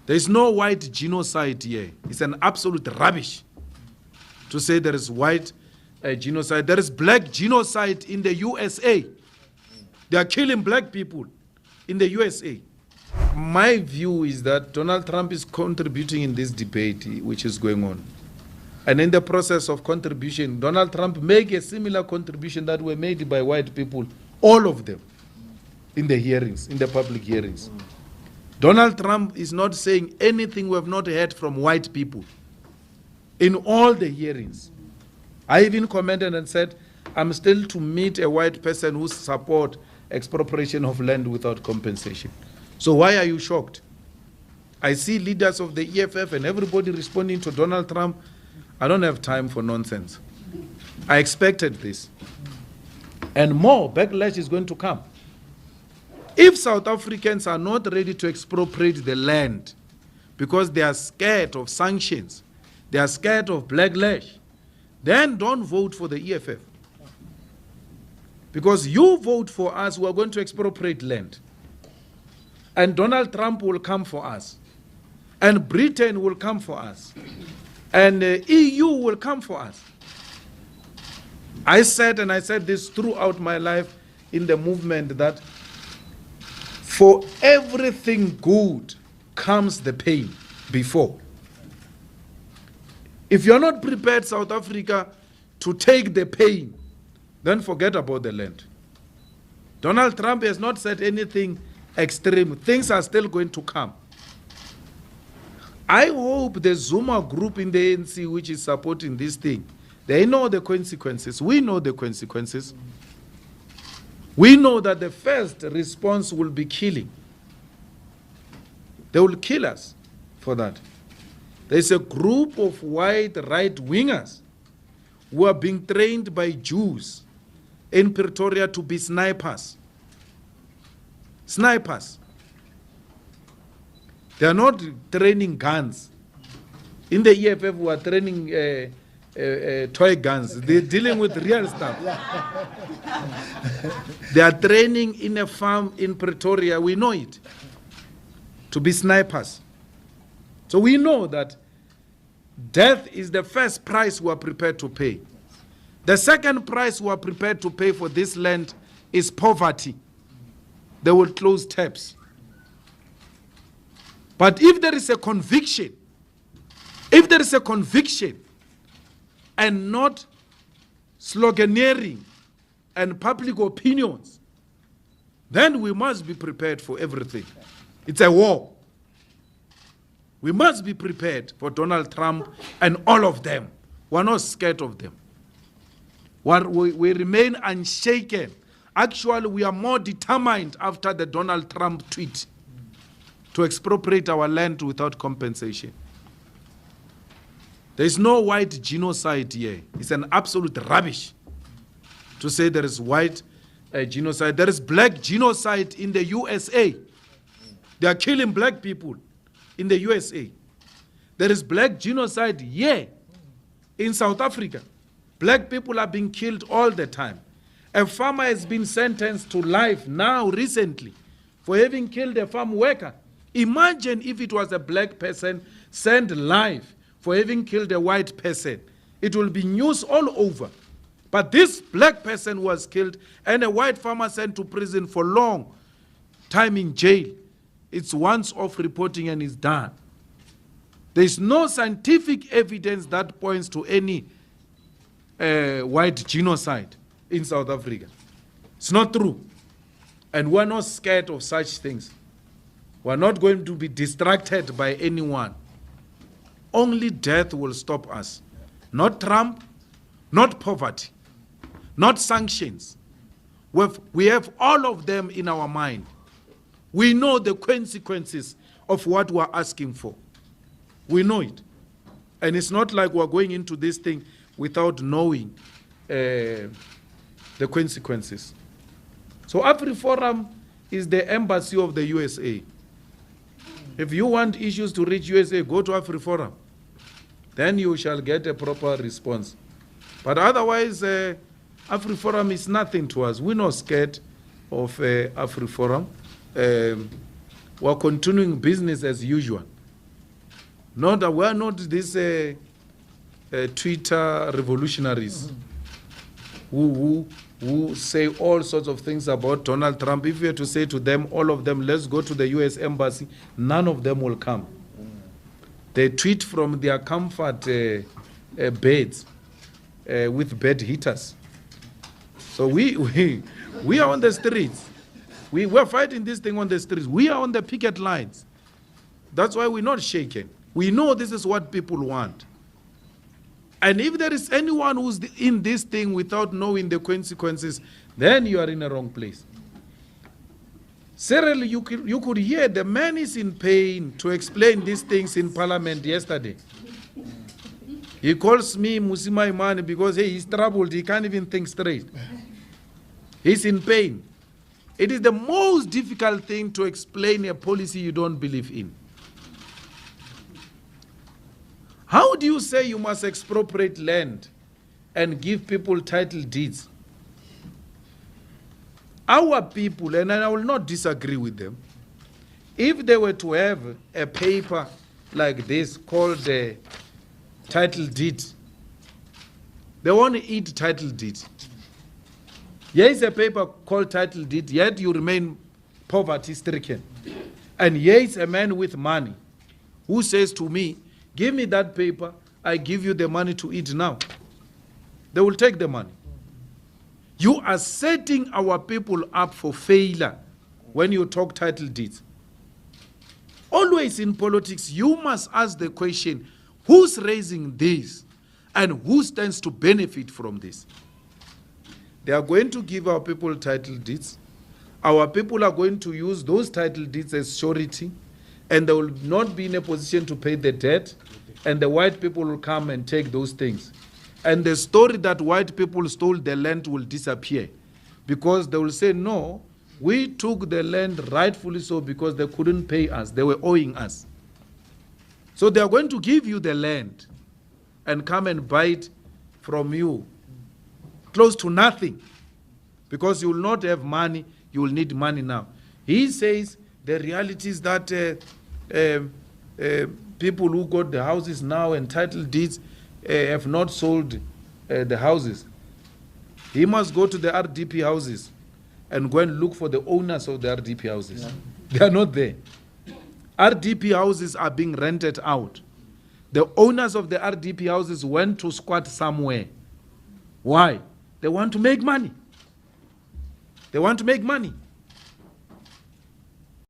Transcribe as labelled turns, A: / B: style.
A: There is no white genocide here. It's an absolute rubbish to say there is white genocide. There is black genocide in the USA. They are killing black people in the USA. My view is that Donald Trump is contributing in this debate which is going on. And in the process of contribution, Donald Trump made a similar contribution that were made by white people, all of them, in the hearings, in the public hearings. Donald Trump is not saying anything we have not heard from white people in all the hearings. I even commented and said, I'm still to meet a white person who supports expropriation of land without compensation. So why are you shocked? I see leaders of the EFF and everybody responding to Donald Trump. I don't have time for nonsense. I expected this. And more backlash is going to come. If South Africans are not ready to expropriate the land because they are scared of sanctions, they are scared of backlash, then don't vote for the EFF. Because you vote for us, we are going to expropriate land. And Donald Trump will come for us. And Britain will come for us. And the EU will come for us. I said this throughout my life in the movement, that for everything good comes the pain before. If you're not prepared, South Africa, to take the pain, then forget about the land. Donald Trump has not said anything extreme. Things are still going to come. I hope the Zuma group in the ANC, which is supporting this thing, they know the consequences. We know the consequences. We know that the first response will be killing. They will kill us for that. There's a group of white right-wingers who are being trained by Jews in Pretoria to be snipers. Snipers. They are not training guns. In the EFF, we are training toy guns. They're dealing with real stuff. They are training in a farm in Pretoria. We know it. To be snipers. So we know that death is the first price we are prepared to pay. The second price we are prepared to pay for this land is poverty. They will close taps. But if there is a conviction, and not sloganeering and public opinions, then we must be prepared for everything. It's a war. We must be prepared for Donald Trump and all of them. We're not scared of them. We remain unshaken. Actually, we are more determined after the Donald Trump tweet to expropriate our land without compensation. There is no white genocide here. It's an absolute rubbish to say there is white genocide. There is black genocide in the USA. They are killing black people in the USA. There is black genocide here in South Africa. Black people are being killed all the time. A farmer has been sentenced to life now recently for having killed a farm worker. Imagine if it was a black person sent life for having killed a white person. It will be news all over. But this black person was killed and a white farmer sent to prison for long time in jail. It's once off reporting and it's done. There is no scientific evidence that points to any white genocide in South Africa. It's not true. And we're not scared of such things. We're not going to be distracted by anyone. Only death will stop us. Not Trump, not poverty, not sanctions. We have all of them in our mind. We know the consequences of what we're asking for. We know it. And it's not like we're going into this thing without knowing the consequences. So AfriForum is the embassy of the USA. If you want issues to reach USA, go to AfriForum. Then you shall get a proper response. But otherwise, AfriForum is nothing to us. We're not scared of AfriForum. We're continuing business as usual. We're not these Twitter revolutionaries who say all sorts of things about Donald Trump. If you were to say to them, all of them, let's go to the US embassy, none of them will come. They tweet from their comfort beds with bed heaters. So we are on the streets. We're fighting this thing on the streets. We are on the picket lines. That's why we're not shaken. We know this is what people want. And if there is anyone who's in this thing without knowing the consequences, then you are in a wrong place. Cyril, you could hear the man is in pain to explain these things in Parliament yesterday. He calls me Musima Imani because hey, he's troubled. He can't even think straight. He's in pain. It is the most difficult thing to explain a policy you don't believe in. How do you say you must expropriate land and give people title deeds? Our people, and I will not disagree with them, if they were to have a paper like this called the title deed, they want to eat title deed. Here is a paper called title deed, yet you remain poverty-stricken. And here is a man with money who says to me, give me that paper, I give you the money to eat now. They will take the money. You are setting our people up for failure when you talk title deeds. Always in politics, you must ask the question, who's raising this and who stands to benefit from this? They are going to give our people title deeds. Our people are going to use those title deeds as surety, and they will not be in a position to pay the debt, and the white people will come and take those things. And the story that white people stole the land will disappear, because they will say, no, we took the land rightfully so because they couldn't pay us. They were owing us. So they are going to give you the land and come and buy it from you close to nothing, because you will not have money. You will need money now. He says the reality is that people who got the houses now and title deeds have not sold the houses. He must go to the RDP houses and go and look for the owners of the RDP houses. Yeah. They are not there. RDP houses are being rented out. The owners of the RDP houses went to squat somewhere. Why? They want to make money. They want to make money.